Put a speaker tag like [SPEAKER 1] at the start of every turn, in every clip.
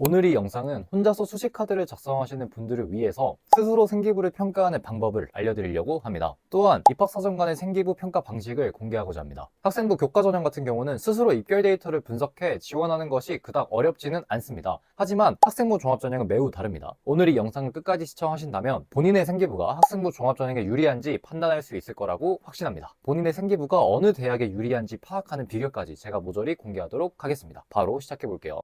[SPEAKER 1] 오늘 이 영상은 혼자서 수식 카드를 작성하시는 분들을 위해서 스스로 생기부를 평가하는 방법을 알려드리려고 합니다. 또한 입학사정관의 생기부 평가 방식을 공개하고자 합니다. 학생부 교과전형 같은 경우는 스스로 입결 데이터를 분석해 지원하는 것이 그닥 어렵지는 않습니다. 하지만 학생부 종합전형은 매우 다릅니다. 오늘 이 영상을 끝까지 시청하신다면 본인의 생기부가 학생부 종합전형에 유리한지 판단할 수 있을 거라고 확신합니다. 본인의 생기부가 어느 대학에 유리한지 파악하는 비결까지 제가 모조리 공개하도록 하겠습니다. 바로 시작해 볼게요.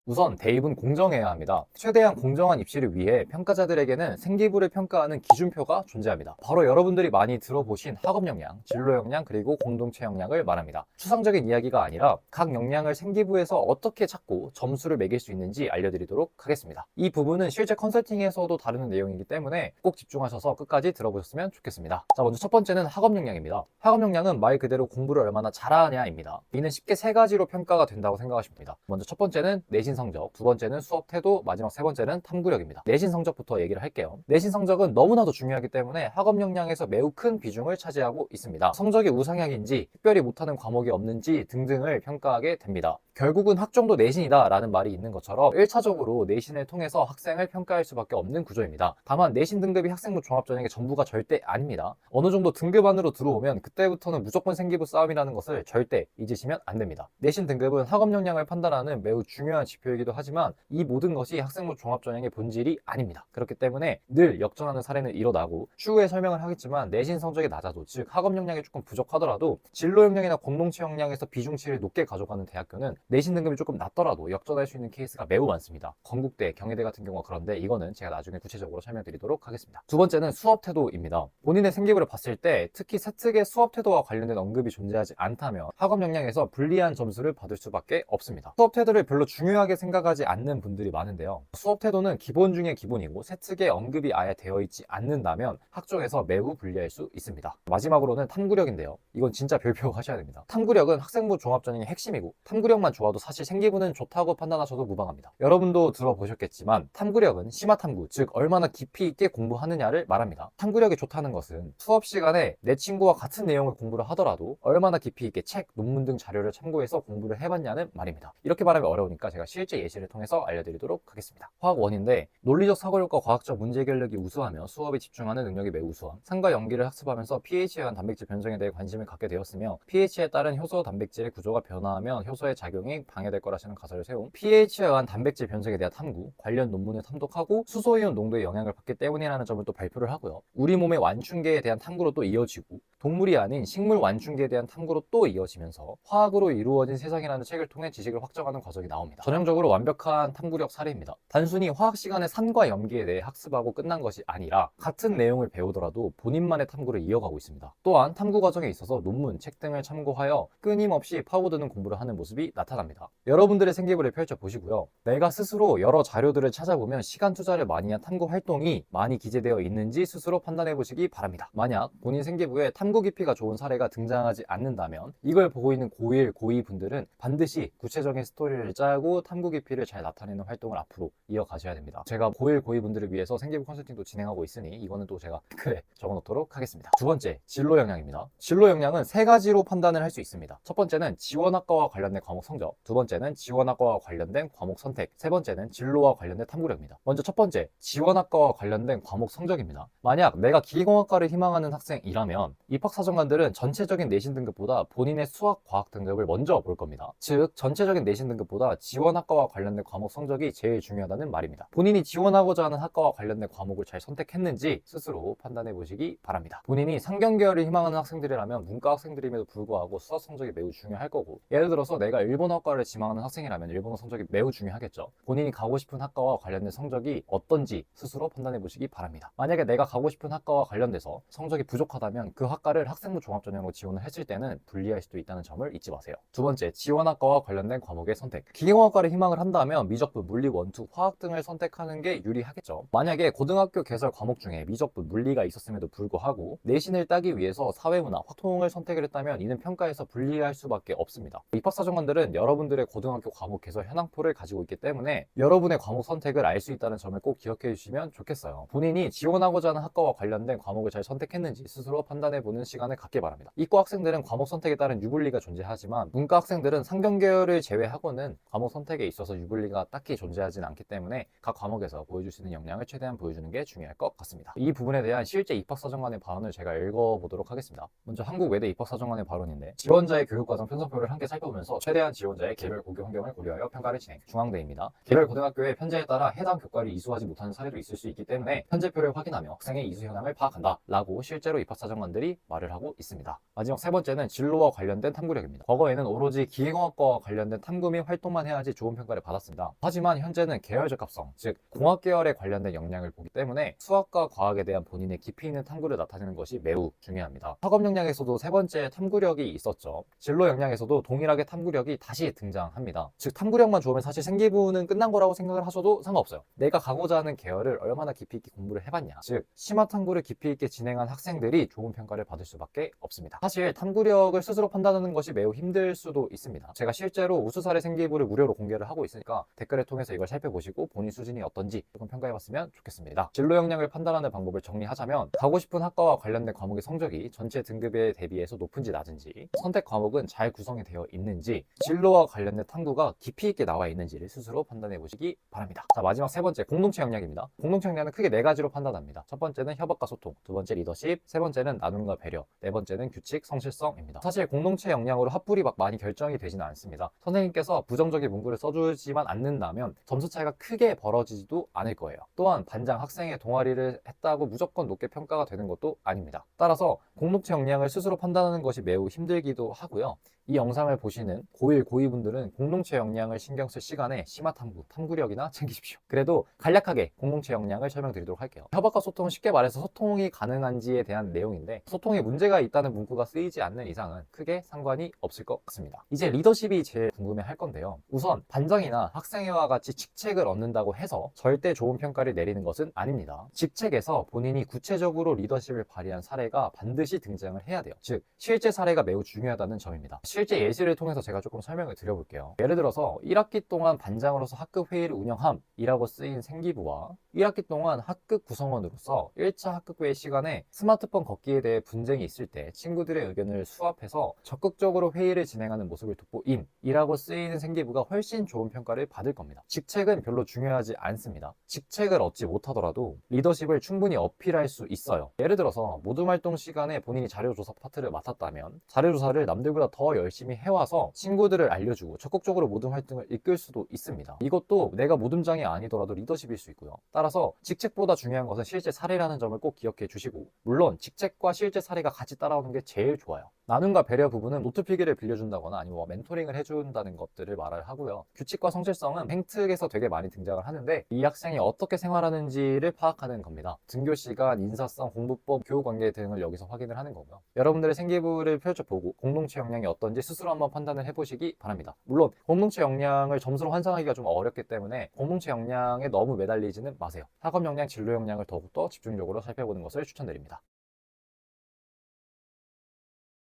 [SPEAKER 1] 우선 대입은 공정해야 합니다. 최대한 공정한 입시를 위해 평가자들에게는 생기부를 평가하는 기준표가 존재합니다. 바로 여러분들이 많이 들어보신 학업 역량, 진로 역량, 그리고 공동체 역량을 말합니다. 추상적인 이야기가 아니라 각 역량을 생기부에서 어떻게 찾고 점수를 매길 수 있는지 알려드리도록 하겠습니다. 이 부분은 실제 컨설팅에서도 다루는 내용이기 때문에 꼭 집중하셔서 끝까지 들어보셨으면 좋겠습니다. 자, 먼저 첫 번째는 학업 역량입니다. 학업 역량은 말 그대로 공부를 얼마나 잘하냐입니다. 이는 쉽게 세 가지로 평가가 된다고 생각하시면 됩니다. 먼저 첫 번째는 내신 성적, 두 번째는 수업 태도, 마지막 세 번째는 탐구력입니다. 내신 성적부터 얘기를 할게요. 내신 성적은 너무나도 중요하기 때문에 학업 역량에서 매우 큰 비중을 차지하고 있습니다. 성적이 우상향인지, 특별히 못하는 과목이 없는지 등등을 평가하게 됩니다. 결국은 학종도 내신이다 라는 말이 있는 것처럼 1차적으로 내신을 통해서 학생을 평가할 수밖에 없는 구조입니다. 다만 내신 등급이 학생부 종합전형의 전부가 절대 아닙니다. 어느 정도 등급 안으로 들어오면 그때부터는 무조건 생기부 싸움이라는 것을 절대 잊으시면 안 됩니다. 내신 등급은 학업 역량을 판단하는 매우 중요한 지표이기도 하지만 이 모든 것이 학생부 종합전형의 본질이 아닙니다. 그렇기 때문에 늘 역전하는 사례는 일어나고 추후에 설명을 하겠지만 내신 성적이 낮아도, 즉 학업 역량이 조금 부족하더라도 진로 역량이나 공동체 역량에서 비중치를 높게 가져가는 대학교는 내신 등급이 조금 낮더라도 역전할 수 있는 케이스가 매우 많습니다. 건국대, 경희대 같은 경우가 그런데 이거는 제가 나중에 구체적으로 설명드리도록 하겠습니다. 두 번째는 수업 태도입니다. 본인의 생기부를 봤을 때 특히 세특의 수업 태도와 관련된 언급이 존재하지 않다면 학업 역량에서 불리한 점수를 받을 수밖에 없습니다. 수업 태도를 별로 중요하게 생각하지 않는 분들이 많은데요. 수업 태도는 기본 중에 기본이고 세특의 언급이 아예 되어 있지 않는다면 학종에서 매우 불리할 수 있습니다. 마지막으로는 탐구력인데요. 이건 진짜 별표 하셔야 됩니다. 탐구력은 학생부 종합전형의 핵심이고 탐구력만 좋아도 사실 생기부는 좋다고 판단하셔도 무방합니다. 여러분도 들어보셨겠지만 탐구력은 심화 탐구, 즉 얼마나 깊이 있게 공부하느냐를 말합니다. 탐구력이 좋다는 것은 수업 시간에 내 친구와 같은 내용을 공부를 하더라도 얼마나 깊이 있게 책, 논문 등 자료를 참고해서 공부를 해봤냐는 말입니다. 이렇게 말하면 어려우니까 제가 실제 예시를 통해서 알려드리도록 하겠습니다. 화학 1인데 논리적 사고력과 과학적 문제 해결력이 우수하며 수업에 집중하는 능력이 매우 우수함, 산과 염기를 학습하면서 pH에 의한 단백질 변성에 대해 관심을 갖게 되었으며 pH에 따른 효소 단백질의 구조가 변화하면 효소의 작용이 방해될 거라시는 가설을 세움, pH에 의한 단백질 변색에 대한 탐구, 관련 논문을 탐독하고 수소이온 농도의 영향을 받기 때문이라는 점을 또 발표를 하고요. 우리 몸의 완충계에 대한 탐구로 또 이어지고 동물이 아닌 식물 완충계에 대한 탐구로 또 이어지면서 화학으로 이루어진 세상이라는 책을 통해 지식을 확정하는 과정이 나옵니다. 전형적으로 완벽한 탐구력 사례입니다. 단순히 화학 시간에 산과 염기에 대해 학습하고 끝난 것이 아니라 같은 내용을 배우더라도 본인만의 탐구를 이어가고 있습니다. 또한 탐구 과정에 있어서 논문, 책 등을 참고하여 끊임없이 파고드는 공부를 하는 모습이 나타납니다. 여러분들의 생기부를 펼쳐보시고요. 내가 스스로 여러 자료들을 찾아보면 시간 투자를 많이 한 탐구 활동이 많이 기재되어 있는지 스스로 판단해보시기 바랍니다. 만약 본인 생기부에 탐구 깊이가 좋은 사례가 등장하지 않는다면 이걸 보고 있는 고1, 고2 분들은 반드시 구체적인 스토리를 짜고 탐구 깊이를 잘 나타내는 활동을 앞으로 이어가셔야 됩니다. 제가 고1, 고2 분들을 위해서 생기부 컨설팅도 진행하고 있으니 이거는 또 제가 댓글에 적어놓도록 하겠습니다. 두 번째, 진로 역량입니다. 진로 역량은 세 가지로 판단을 할 수 있습니다. 첫 번째는 지원학과와 관련된 과목 성적, 두 번째는 지원학과와 관련된 과목 선택, 세 번째는 진로와 관련된 탐구력입니다. 먼저 첫 번째, 지원학과와 관련된 과목 성적입니다. 만약 내가 기계공학과를 희망하는 학생이라면 입학사정관들은 전체적인 내신 등급보다 본인의 수학, 과학 등급을 먼저 볼 겁니다. 즉, 전체적인 내신 등급보다 지원학과와 관련된 과목 성적이 제일 중요하다는 말입니다. 본인이 지원하고자 하는 학과와 관련된 과목을 잘 선택했는지 스스로 판단해 보시기 바랍니다. 본인이 상경계열을 희망하는 학생들이라면 문과 학생들임에도 불구하고 수학 성적이 매우 중요할 거고, 예를 들어서 내가 일본어과를 지망하는 학생이라면 일본어 성적이 매우 중요하겠죠. 본인이 가고 싶은 학과와 관련된 성적이 어떤지 스스로 판단해 보시기 바랍니다. 만약에 내가 가고 싶은 학과와 관련돼서 성적이 부족하다면 그 학과를 학생부 종합전형으로 지원을 했을 때는 불리할 수도 있다는 점을 잊지 마세요. 두 번째, 지원학과와 관련된 과목의 선택. 기계공학과를 희망을 한다면 미적분, 물리, 원투, 화학 등을 선택하는 게 유리하겠죠. 만약에 고등학교 개설 과목 중에 미적분, 물리가 있었음에도 불구하고 내신을 따기 위해서 사회문화, 화통을 선택을 했다면 이는 평가에서 불리할 수밖에 없습니다. 입학사정관들은 여러분들의 고등학교 과목 개설 현황표를 가지고 있기 때문에 여러분의 과목 선택을 알 수 있다는 점을 꼭 기억해 주시면 좋겠어요. 본인이 지원하고자 하는 학과와 관련된 과목을 잘 선택했는지 스스로 판단해보는 시간을 갖길 바랍니다. 이과 학생들은 과목 선택에 따른 유불리가 존재하지만 문과 학생들은 상경계열을 제외하고는 과목 선택에 있어서 유불리가 딱히 존재하지는 않기 때문에 각 과목에서 보여줄 수 있는 역량을 최대한 보여주는 게 중요할 것 같습니다. 이 부분에 대한 실제 입학사정관의 발언을 제가 읽어보도록 하겠습니다. 먼저 한국외대 입학사정관의 발언인데, 지원자의 교육과정 편성표를 함께 살펴보면서 최대한 지원자의 개별 고교 환경을 고려하여 평가를 진행. 중앙대입니다. 개별 고등학교의 편제에 따라 해당 교과를 이수하지 못하는 사례도 있을 수 있기 때문에 편제표를 확인하며 학생의 이수 현황을 파악한다 라고 실제로 입학사정관들이 말을 하고 있습니다. 마지막 세 번째는 진로와 관련된 탐구력입니다. 과거에는 오로지 기계공학과와 관련된 탐구 및 활동만 해야지 좋은 평가를 받았습니다. 하지만 현재는 계열 적합성, 즉 공학 계열에 관련된 역량을 보기 때문에 수학과 과학에 대한 본인의 깊이 있는 탐구를 나타내는 것이 매우 중요합니다. 학업 역량에서도 세 번째 탐구력이 있었죠. 진로 역량에서도 동일하게 탐구력이 다시 등장합니다. 즉 탐구력만 좋으면 사실 생기부는 끝난 거라고 생각을 하셔도 상관없어요. 내가 가고자 하는 계열을 얼마나 깊이 있게 공부를 해봤냐, 즉 심화 탐구를 깊이 있게 진행한 학생들이 좋은 평가를 받을 수밖에 없습니다. 사실 탐구력을 스스로 판단하는 것이 매우 힘들 수도 있습니다. 제가 실제로 우수사례 생기부를 무료로 공개를 하고 있으니까 댓글을 통해서 이걸 살펴보시고 본인 수준이 어떤지 조금 평가해봤으면 좋겠습니다. 진로 역량을 판단하는 방법을 정리하자면, 가고 싶은 학과와 관련된 과목의 성적이 전체 등급에 대비해서 높은지 낮은지, 선택 과목은 잘 구성이 되어 있는지, 진로와 관련된 탐구가 깊이 있게 나와 있는지를 스스로 판단해 보시기 바랍니다. 자, 마지막 세 번째, 공동체 역량입니다. 공동체 역량은 크게 네 가지로 판단합니다. 첫 번째는 협업과 소통, 두 번째 리더십, 세 번째는 나눔과 배려, 네 번째는 규칙, 성실성입니다. 사실 공동체 역량으로 합불이 막 많이 결정이 되지는 않습니다. 선생님께서 부정적인 문구를 써주지만 않는다면 점수 차이가 크게 벌어지지도 않을 거예요. 또한 반장 학생의 동아리를 했다고 무조건 높게 평가가 되는 것도 아닙니다. 따라서 공동체 역량을 스스로 판단하는 것이 매우 힘들기도 하고요. 이 영상을 보시는 고1, 고2 분들은 공동체 역량을 신경 쓸 시간에 심화 탐구, 탐구력이나 챙기십시오. 그래도 간략하게 공동체 역량을 설명드리도록 할게요. 협업과 소통은 쉽게 말해서 소통이 가능한지에 대한 내용인데, 소통에 문제가 있다는 문구가 쓰이지 않는 이상은 크게 상관이 없을 것 같습니다. 이제 리더십이 제일 궁금해 할 건데요. 우선 반장이나 학생회와 같이 직책을 얻는다고 해서 절대 좋은 평가를 내리는 것은 아닙니다. 직책에서 본인이 구체적으로 리더십을 발휘한 사례가 반드시 등장을 해야 돼요. 즉 실제 사례가 매우 중요하다는 점입니다. 실제 예시를 통해서 제가 조금 설명을 드려볼게요. 예를 들어서 1학기 동안 반장으로서 학급 회의를 운영함이라고 쓰인 생기부와 1학기 동안 학급 구성원으로서 1차 학급 회의 시간에 스마트폰 걷기에 대해 분쟁이 있을 때 친구들의 의견을 수합해서 적극적으로 회의를 진행하는 모습을 돋보임이라고 쓰이는 생기부가 훨씬 좋은 평가를 받을 겁니다. 직책은 별로 중요하지 않습니다. 직책을 얻지 못하더라도 리더십을 충분히 어필할 수 있어요. 예를 들어서 모둠 활동 시간에 본인이 자료조사 파트를 맡았다면 자료조사를 남들보다 더 열심히 해와서 친구들을 알려주고 적극적으로 모둠 활동을 이끌 수도 있습니다. 이것도 내가 모둠장이 아니더라도 리더십일 수 있고요. 따라서 직책보다 중요한 것은 실제 사례라는 점을 꼭 기억해 주시고, 물론 직책과 실제 사례가 같이 따라오는 게 제일 좋아요. 나눔과 배려 부분은 노트필기를 빌려준다거나 아니면 멘토링을 해준다는 것들을 말을 하고요. 규칙과 성실성은 행특에서 되게 많이 등장을 하는데, 이 학생이 어떻게 생활하는지를 파악하는 겁니다. 등교시간, 인사성, 공부법, 교육관계 등을 여기서 확인을 하는 거고요. 여러분들의 생기부를 펼쳐보고 공동체 역량이 어떤지 스스로 한번 판단을 해보시기 바랍니다. 물론 공동체 역량을 점수로 환산하기가 좀 어렵기 때문에 공동체 역량에 너무 매달리지는 마세요. 학업 역량, 진로 역량을 더욱더 집중적으로 살펴보는 것을 추천드립니다.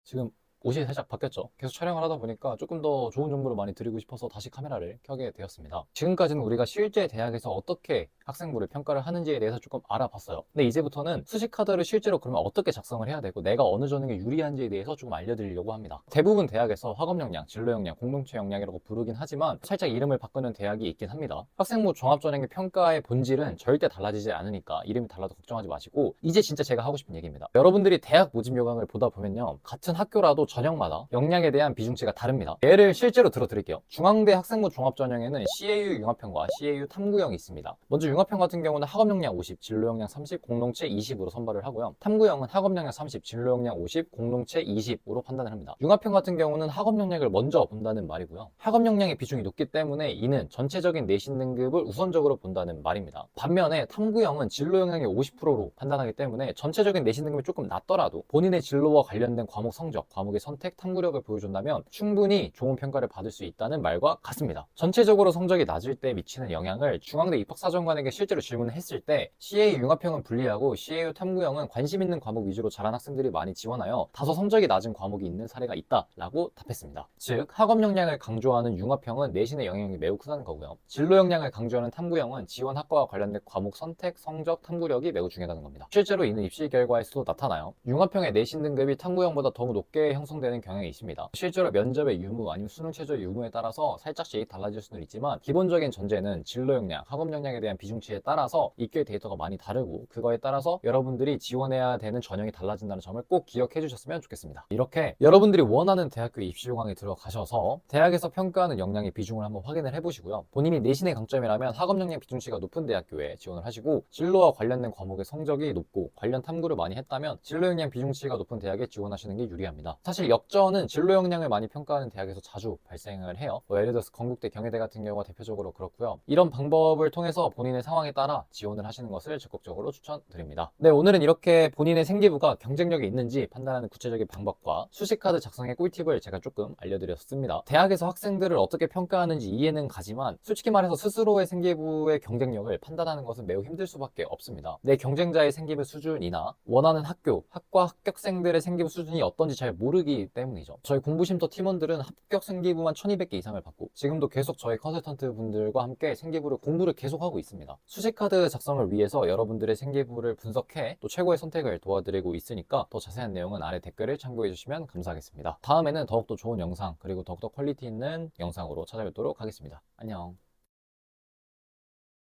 [SPEAKER 1] 지금 옷이 살짝 바뀌었죠. 계속 촬영을 하다 보니까 조금 더 좋은 정보를 많이 드리고 싶어서 다시 카메라를 켜게 되었습니다. 지금까지는 우리가 실제 대학에서 어떻게 학생부를 평가를 하는지에 대해서 조금 알아봤어요. 근데 이제부터는 수식카드를 실제로 그러면 어떻게 작성을 해야 되고 내가 어느 전형에 유리한지에 대해서 조금 알려드리려고 합니다. 대부분 대학에서 학업 역량, 진로 역량, 공동체 역량이라고 부르긴 하지만 살짝 이름을 바꾸는 대학이 있긴 합니다. 학생부 종합전형의 평가의 본질은 절대 달라지지 않으니까 이름이 달라도 걱정하지 마시고, 이제 진짜 제가 하고 싶은 얘기입니다. 여러분들이 대학 모집 요강을 보다 보면요, 같은 학교라도 전형마다 역량에 대한 비중치가 다릅니다. 예를 실제로 들어드릴게요. 중앙대 학생부 종합전형에는 CAU 융합형과 CAU 탐구형이 있습니다. 먼저 융합형 같은 경우는 학업 역량 50, 진로 역량 30, 공동체 20으로 선발을 하고요. 탐구형은 학업 역량 30, 진로 역량 50, 공동체 20으로 판단을 합니다. 융합형 같은 경우는 학업 역량을 먼저 본다는 말이고요. 학업 역량의 비중이 높기 때문에 이는 전체적인 내신 등급을 우선적으로 본다는 말입니다. 반면에 탐구형은 진로 역량의 50%로 판단하기 때문에 전체적인 내신 등급이 조금 낮더라도 본인의 진로와 관련된 과목 성적, 과목의 선택, 탐구력을 보여준다면 충분히 좋은 평가를 받을 수 있다는 말과 같습니다. 전체적으로 성적이 낮을 때 미치는 영향을 중앙대 입학사정관에게 학생들에게 실제로 질문을 했을 때 CA 융합형은 불리하고 CAU 탐구형은 관심 있는 과목 위주로 잘한 학생들이 많이 지원하여 다소 성적이 낮은 과목이 있는 사례가 있다라고 답했습니다. 즉 학업 역량을 강조하는 융합형은 내신의 영향력이 매우 크다는 거고요. 진로 역량을 강조하는 탐구형은 지원 학과와 관련된 과목 선택, 성적, 탐구력이 매우 중요하다는 겁니다. 실제로 이는 입시 결과에서도 나타나요. 융합형의 내신 등급이 탐구형보다 더욱 높게 형성되는 경향이 있습니다. 실제로 면접의 유무 아니면 수능 최저 유무에 따라서 살짝씩 달라질 수는 있지만 기본적인 전제는 진로 역량, 학업 역량에 대한 비중치에 따라서 입결 데이터가 많이 다르고 그거에 따라서 여러분들이 지원해야 되는 전형이 달라진다는 점을 꼭 기억해 주셨으면 좋겠습니다. 이렇게 여러분들이 원하는 대학교 입시 요강에 들어가셔서 대학에서 평가하는 역량의 비중을 한번 확인을 해보시고요. 본인이 내신의 강점이라면 학업 역량 비중치가 높은 대학교에 지원을 하시고 진로와 관련된 과목의 성적이 높고 관련 탐구를 많이 했다면 진로 역량 비중치가 높은 대학에 지원하시는 게 유리합니다. 사실 역전은 진로 역량을 많이 평가하는 대학에서 자주 발생을 해요. 예를 들어서 건국대, 경희대 같은 경우가 대표적으로 그렇고요. 이런 방법을 통해서 본인의 상황에 따라 지원을 하시는 것을 적극적으로 추천드립니다. 네, 오늘은 이렇게 본인의 생기부가 경쟁력이 있는지 판단하는 구체적인 방법과 수식카드 작성의 꿀팁을 제가 조금 알려드렸습니다. 대학에서 학생들을 어떻게 평가하는지 이해는 가지만 솔직히 말해서 스스로의 생기부의 경쟁력을 판단하는 것은 매우 힘들 수밖에 없습니다. 내 경쟁자의 생기부 수준이나 원하는 학교, 학과 합격생들의 생기부 수준이 어떤지 잘 모르기 때문이죠. 저희 공부쉼터 팀원들은 합격 생기부만 1200개 이상을 받고 지금도 계속 저희 컨설턴트 분들과 함께 생기부를 공부를 계속하고 있습니다. 수식카드 작성을 위해서 여러분들의 생기부를 분석해 또 최고의 선택을 도와드리고 있으니까 더 자세한 내용은 아래 댓글을 참고해 주시면 감사하겠습니다. 다음에는 더욱더 좋은 영상 그리고 더욱더 퀄리티 있는 영상으로 찾아뵙도록 하겠습니다. 안녕.